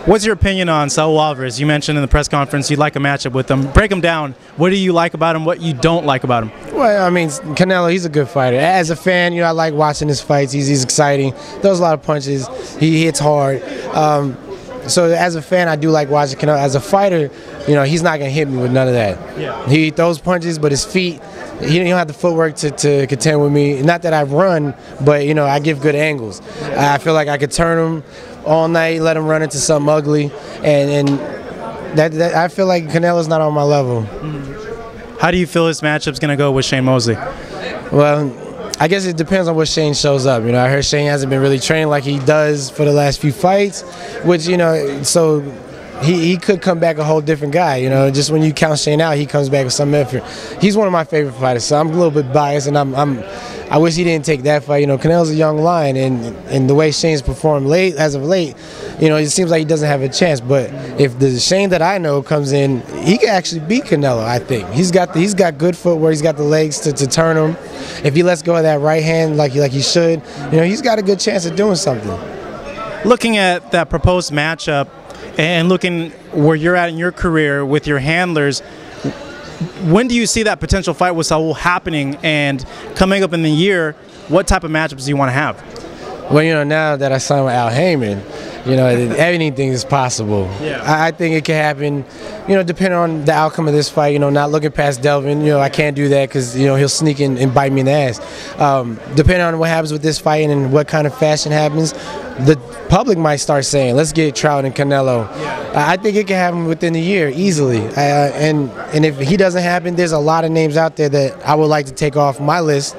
What's your opinion on Saul Alvarez? You mentioned in the press conference you'd like a matchup with him. Break him down. What do you like about him? What you don't like about him? Well, I mean, Canelo, he's a good fighter. As a fan, I like watching his fights. He's exciting. Throws a lot of punches. He hits hard. So as a fan, I do like watching Canelo. As a fighter, he's not going to hit me with none of that. Yeah. He throws punches, but his feet, he don't have the footwork to contend with me. Not that I run, but, I give good angles. I feel like I could turn him all night, let him run into something ugly, and that I feel like Canelo's not on my level. How do you feel this matchup's going to go with Shane Mosley? Well, I guess it depends on what Shane shows up. I heard Shane hasn't been really trained like he does for the last few fights, which, so he could come back a whole different guy. Just when you count Shane out, he comes back with some effort. He's one of my favorite fighters, so I'm a little bit biased, and I wish he didn't take that fight. Canelo's a young lion, and the way Shane's performed as of late, it seems like he doesn't have a chance. But if the Shane that I know comes in, he can actually beat Canelo. I think he's got good footwork. He's got the legs to turn him. If he lets go of that right hand like he should, he's got a good chance of doing something. Looking at that proposed matchup and looking where you're at in your career with your handlers, when do you see that potential fight with Saul happening, and coming up in the year, what type of matchups do you want to have? Well, now that I signed with Al Heyman, anything is possible. Yeah. I think it can happen, depending on the outcome of this fight, not looking past Delvin. I can't do that because, he'll sneak in and bite me in the ass. Depending on what happens with this fight and what kind of fashion happens, the public might start saying, let's get Trout and Canelo. Yeah. I think it can happen within a year, easily. And if he doesn't happen, there's a lot of names out there that I would like to take off my list,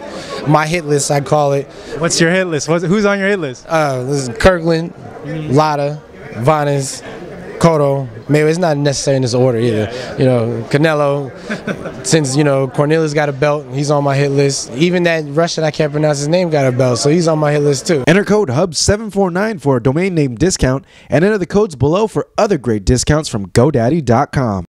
my hit list, I call it. What's your hit list? Who's on your hit list? This is Kirkland, Lotta, Vanes, Cotto. Maybe it's not necessarily in this order either. Canelo, since Cornelius got a belt, he's on my hit list. Even that Russian, I can't pronounce his name, got a belt, so he's on my hit list too. Enter code HUB749 for a domain name discount and enter the codes below for other great discounts from GoDaddy.com.